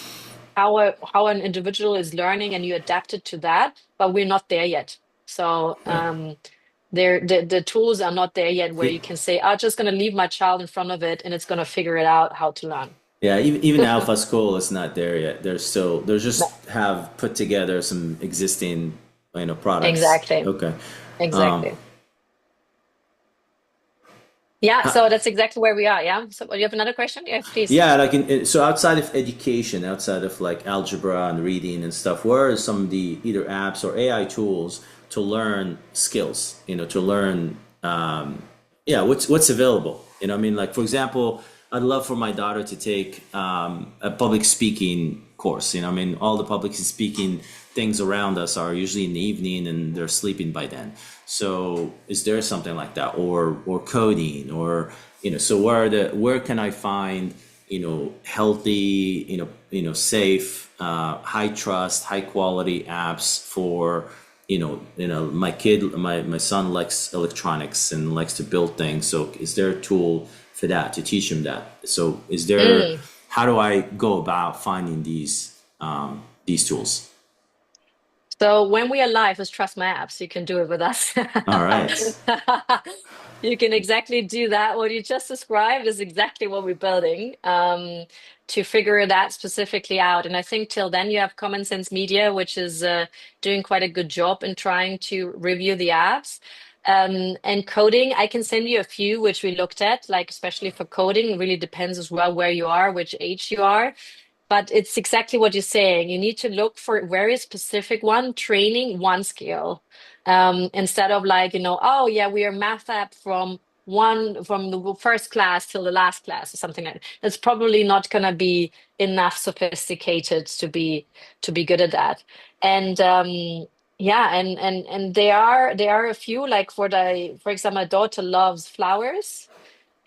how an individual is learning and you adapt it to that, but we're not there yet. So the tools are not there yet where Yeah, you can say, I'm just going to leave my child in front of it and it's going to figure it out how to learn. yeah. Even Alpha School is not there yet. They're No, just have put together some existing, products. exactly. Okay. Um, Exactly. Yeah, how, so that's exactly where we are. Yeah. So you have another question? Yes, please. yeah, like so outside of education, outside of like algebra and reading and stuff, where are some of the either apps or AI tools to learn skills? To learn, yeah, what's available? I mean, like for example, I'd love for my daughter to take a public speaking course. I mean, all the public speaking things around us are usually in the evening and they're sleeping by then. So, is there something like that, or coding, or so where can I find healthy, safe, high trust, high quality apps for my son likes electronics and likes to build things. So is there a tool for that to teach him that? So is there Mm. how do I go about finding these tools? So when we are live with Trust My Apps, you can do it with us. All right. You can exactly do that. What you just described is exactly what we're building to figure that specifically out. And I think till then you have Common Sense Media, which is doing quite a good job in trying to review the apps. And coding, I can send you a few which we looked at, like especially for coding. It really depends as well where you are, which age you are. But it's exactly what you're saying. You need to look for a very specific one, training one skill. Instead of like, oh yeah, we are math app from the first class till the last class or something like that. It's probably not gonna be enough sophisticated to be good at that. And yeah, and there are a few like for example, my daughter loves flowers.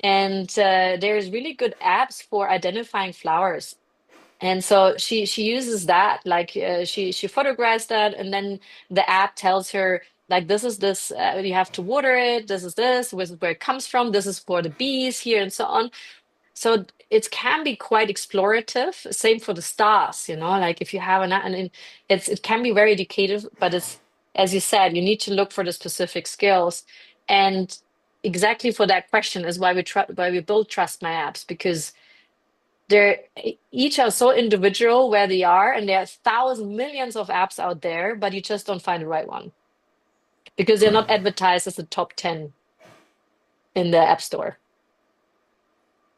And there's really good apps for identifying flowers, and so she uses that, like she photographs that, and then the app tells her like this is this you have to water it. This is where it comes from. This is for the bees here, and so on. So it can be quite explorative. Same for the stars, like if you have and it can be very educative, but it's as you said, you need to look for the specific skills, and exactly for that question is why we build Trust My Apps, because they're each are so individual where they are, and there are thousands, millions of apps out there, but you just don't find the right one because they're not advertised as the top 10 in the app store.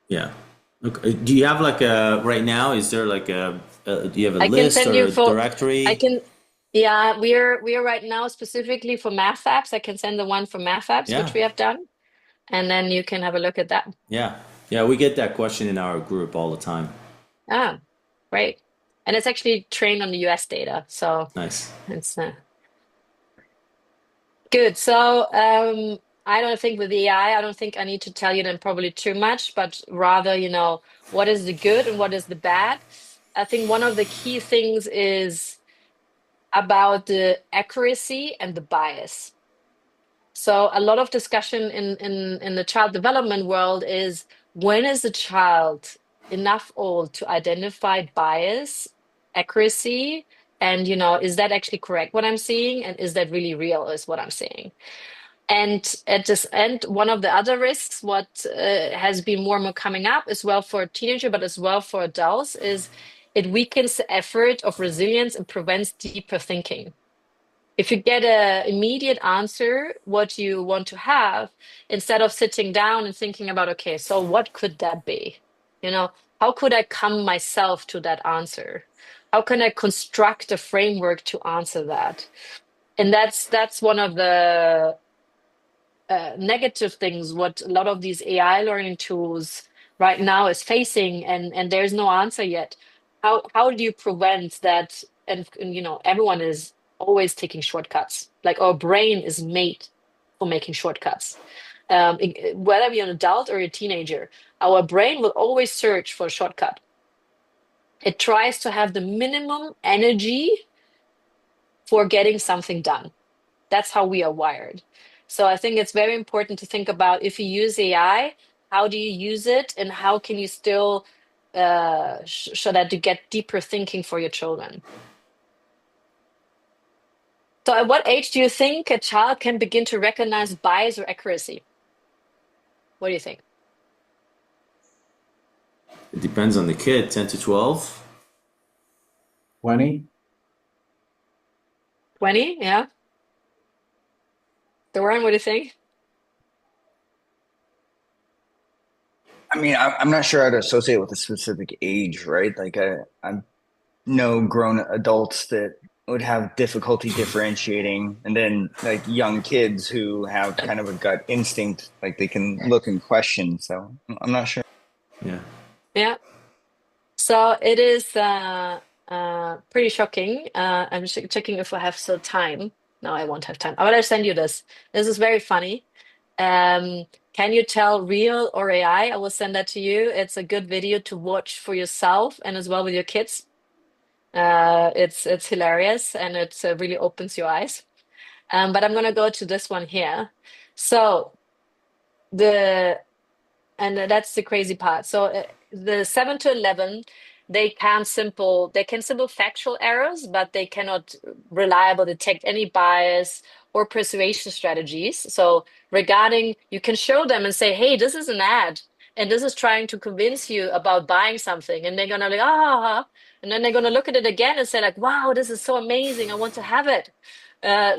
Yeah. Okay. Do you have like a right now? Is there like do you have a I can list send or you a for I directory? can Yeah, we are right now specifically for math apps. I can send the one for math apps which Yeah. we have done, and then you can have a look at that. Yeah. Yeah. We get that question in our group all the time. Ah, great. And it's actually trained on the US data, so Nice. it's good. So, I don't think with AI, I don't think I need to tell you them probably too much, but rather, what is the good and what is the bad. I think one of the key things is about the accuracy and the bias. So a lot of discussion in the child development world is when is the child enough old to identify bias, accuracy, and is that actually correct what I'm seeing, and is that really real is what I'm seeing. And at this end, one of the other risks, what has been more and more coming up as well for teenager, but as well for adults, is it weakens the effort of resilience and prevents deeper thinking. If you get a immediate answer, what you want to have, instead of sitting down and thinking about, okay, so what could that be? How could I come myself to that answer? How can I construct a framework to answer that? And that's one of the negative things what a lot of these AI learning tools right now is facing, and there's no answer yet. how do you prevent that? And you know, everyone is always taking shortcuts. Like our brain is made for making shortcuts. Whether you're an adult or a teenager, our brain will always search for a shortcut. It tries to have the minimum energy for getting something done. That's how we are wired. So I think it's very important to think about if you use AI, how do you use it, and how can you still show that to get deeper thinking for your children. So at what age do you think a child can begin to recognize bias or accuracy? What do you think? It depends on the kid. 10 to 12. 20? 20? Yeah. Doran, what do you think? I mean, I'm not sure how to associate with a specific age, right? Like I know grown adults that would have difficulty differentiating, and then like young kids who have kind of a gut instinct, like they can look and question. So I'm not sure. Yeah. Yeah. So it is pretty shocking. I'm checking if I have still time. No, I won't have time. I will send you this. This is very funny. Um, can you tell real or AI? I will send that to you. It's a good video to watch for yourself and as well with your kids. It's hilarious and it really opens your eyes. But I'm gonna go to this one here. So the and that's the crazy part. So the 7 to 11, they can simple factual errors, but they cannot reliable detect any bias or persuasion strategies. So regarding, you can show them and say, hey, this is an ad, and this is trying to convince you about buying something, and they're gonna like, ah, and then they're gonna look at it again and say like, wow, this is so amazing, I want to have it.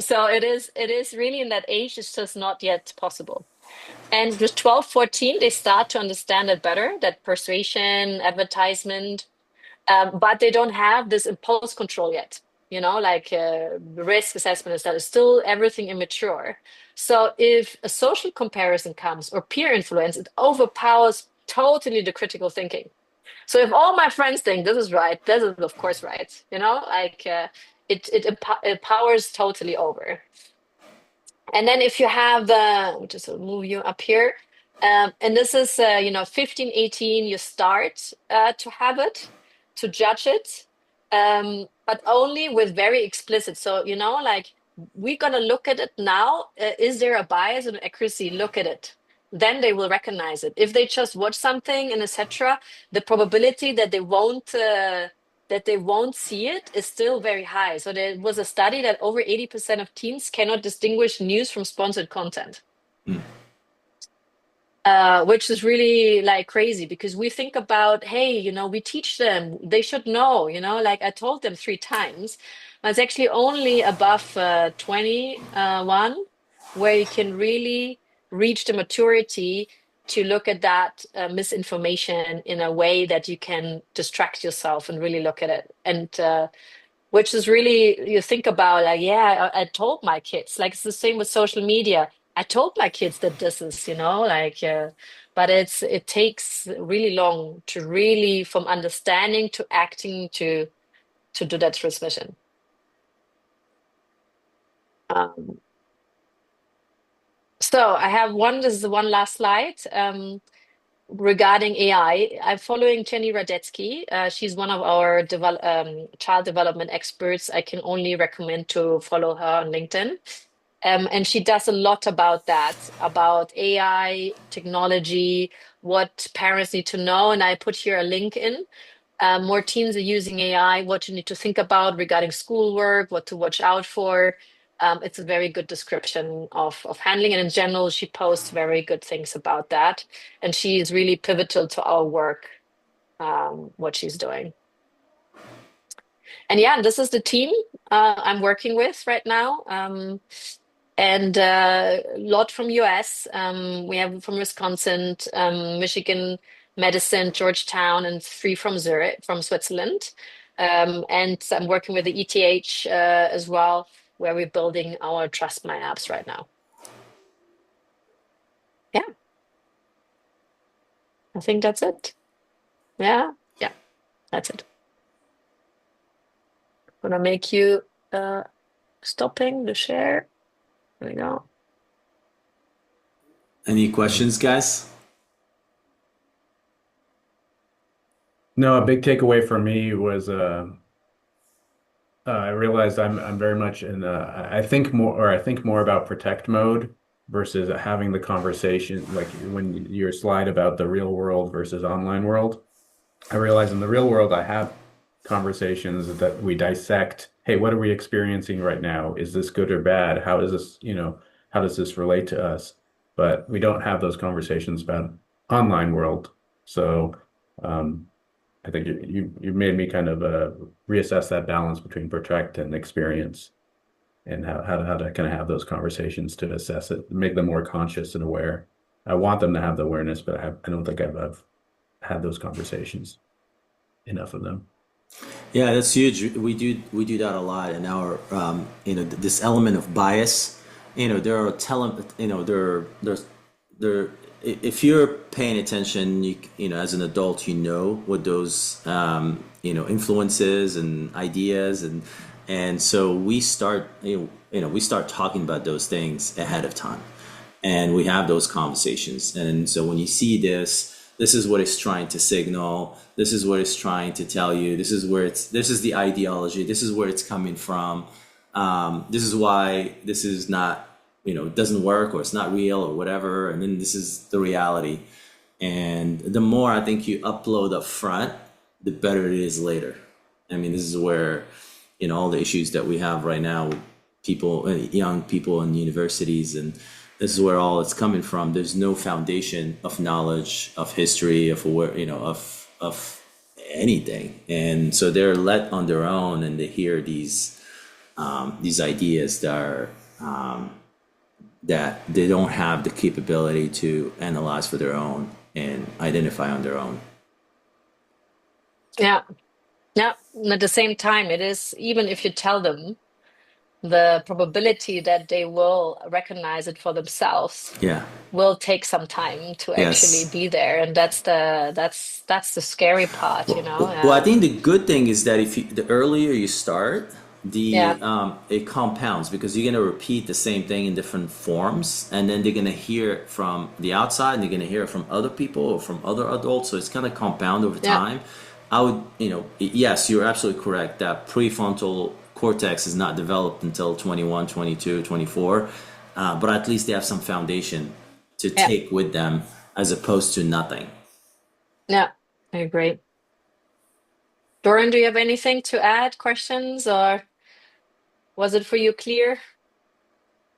So it is really in that age, it's just not yet possible. And with 12, 14, they start to understand it better, that persuasion, advertisement, but they don't have this impulse control yet. You know, like risk assessment and stuff is still everything immature. So if a social comparison comes or peer influence, it overpowers totally the critical thinking. So if all my friends think this is right, this is of course right. You know, like it powers totally over. And then if you have the, I'll just move you up here. And this is, 15, 18, you start to have it, to judge it, but only with very explicit. So, like we're going to look at it now. Is there a bias and accuracy? Look at it. Then they will recognize it. If they just watch something and etc., the probability that they won't see it is still very high. So there was a study that over 80% of teens cannot distinguish news from sponsored content. Mm. Which is really like crazy because we think about, hey, we teach them, they should know, like I told them 3 times, but it's actually only above 21 where you can really reach the maturity to look at that misinformation in a way that you can distract yourself and really look at it. And which is really, you think about like, yeah, I told my kids, like it's the same with social media. I told my kids that this is, like, but it takes really long to really from understanding to acting to do that transmission. Um, so I have one. This is the one last slide. Regarding AI, I'm following Jenny Radetzky. She's one of our child development experts. I can only recommend to follow her on LinkedIn. And she does a lot about that, about AI, technology, what parents need to know. And I put here a link in. More teens are using AI, what you need to think about regarding schoolwork, what to watch out for. It's a very good description of handling. And in general, she posts very good things about that. And she is really pivotal to our work, what she's doing. And yeah, this is the team I'm working with right now. And a lot from US. We have from Wisconsin, Michigan, Medicine, Georgetown, and 3 from Zurich, from Switzerland. And I'm working with the ETH as well, where we're building our TrustMyApps right now. Yeah, I think that's it. Yeah, yeah, that's it. Gonna make you stopping the share. There we go. Any questions, guys? No, a big takeaway for me was I realized I'm very much in I think more about protect mode versus having the conversation like when your slide about the real world versus online world. I realize in the real world I have conversations that we dissect. Hey, what are we experiencing right now? Is this good or bad? How is this, how does this relate to us? But we don't have those conversations about online world. So um, I think you made me kind of reassess that balance between protect and experience and how to kind of have those conversations to assess it, make them more conscious and aware. I want them to have the awareness, but I don't think I've had those conversations, enough of them. Yeah, that's huge. We do that a lot in our this element of bias. There are there if you're paying attention, as an adult, what those influences and ideas, and so we start talking about those things ahead of time, and we have those conversations. And so when you see this is what it's trying to signal. This is what it's trying to tell you. This is the ideology. This is where it's coming from. This is why this is not, doesn't work, or it's not real, or whatever. And then this is the reality. And the more I think you upload up front, the better it is later. I mean, this is where, all the issues that we have right now with people, young people in universities, and this is where all it's coming from. There's no foundation of knowledge, of history, of where, of anything. And so they're let on their own, and they hear these ideas that are, that they don't have the capability to analyze for their own and identify on their own. Yeah. Yeah. And at the same time, it is, even if you tell them, the probability that they will recognize it for themselves Yeah. will take some time to actually Yes. be there. And that's the scary part, you know? Well, I think the good thing is that the earlier you start, Yeah. it compounds, because you're gonna repeat the same thing in different forms, and then they're gonna hear it from the outside, and they're gonna hear it from other people or from other adults. So it's gonna compound over Yeah. time. I would, yes, you're absolutely correct that prefrontal cortex is not developed until 21, 22, 24, but at least they have some foundation to Yeah. take with them, as opposed to nothing. Yeah. I agree. Doran, do you have anything to add, questions, or was it for you clear?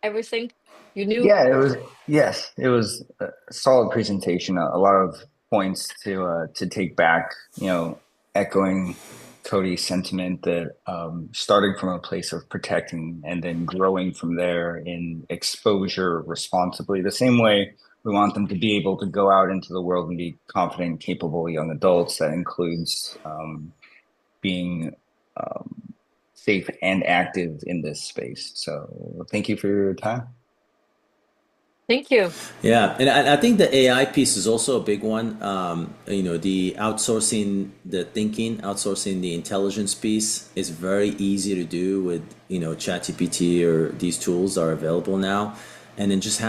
Everything you knew? Yeah, it was, yes, it was a solid presentation. A lot of points to take back. Echoing Cody's sentiment that starting from a place of protecting and then growing from there in exposure responsibly, the same way we want them to be able to go out into the world and be confident, capable young adults. That includes being safe and active in this space. So thank you for your time. Thank you. Yeah, and I think the AI piece is also a big one. The outsourcing the thinking, outsourcing the intelligence piece is very easy to do with, ChatGPT, or these tools are available now. And then just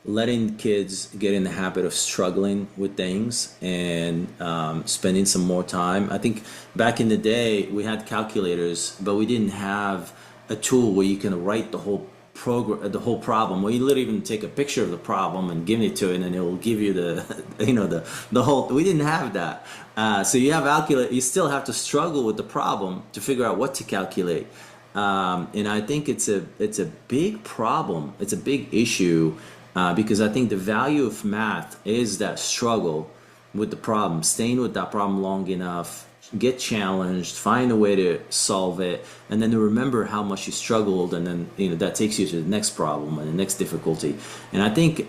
letting kids get in the habit of struggling with things, and spending some more time. I think back in the day, we had calculators, but we didn't have a tool where you can write the whole problem, where you literally even take a picture of the problem and give it to it, and it will give you the whole. We didn't have that. So you still have to struggle with the problem to figure out what to calculate. And I think it's a big problem. It's a big issue, because I think the value of math is that struggle with the problem, staying with that problem long enough, get challenged, find a way to solve it, and then to remember how much you struggled, and then that takes you to the next problem and the next difficulty. And I think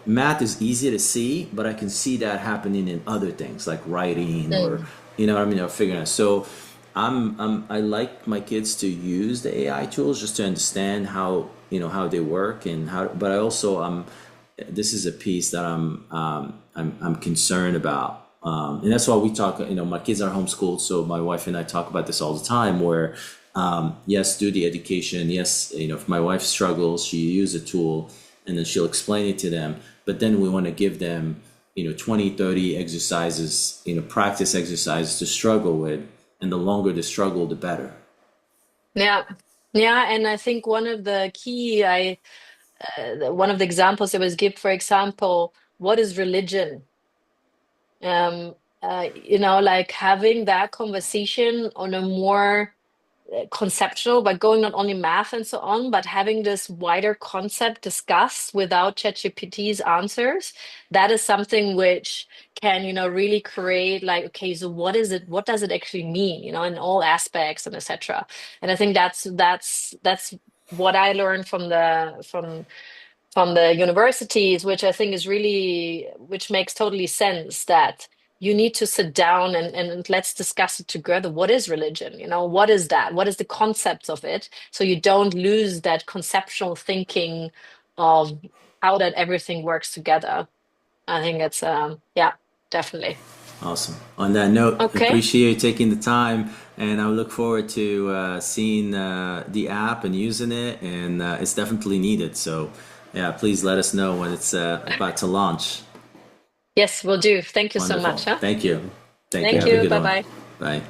math is easy to see, but I can see that happening in other things like writing, or Mm. what I mean, or figuring out. So I like my kids to use the AI tools just to understand how they work, and how. But I also this is a piece that I'm concerned about. And that's why we talk. My kids are homeschooled, so my wife and I talk about this all the time. Where Yes, do the education. Yes, if my wife struggles, she use a tool and then she'll explain it to them. But then we want to give them, 20, 30 exercises, practice exercises to struggle with. And the longer the struggle, the better. Yeah. Yeah, and I think one of the key one of the examples that was given, for example, what is religion? Um, like having that conversation on a more conceptual, but going not only math and so on, but having this wider concept discussed without ChatGPT's answers, that is something which can, really create like, okay, so what is it? What does it actually mean, in all aspects and etc. And I think that's what I learned from the universities, which I think is really, which makes totally sense that you need to sit down and let's discuss it together. What is religion? What is that? What is the concepts of it? So you don't lose that conceptual thinking of how that everything works together. I think it's, yeah, definitely. Awesome. On that note, Okay. appreciate you taking the time, and I look forward to seeing the app and using it, and it's definitely needed. So, yeah, please let us know when it's about to launch. Yes, we'll do. Thank you so Wonderful. much. Huh? Thank you. Thank you. Thank Have a you. good Bye one. bye. Bye.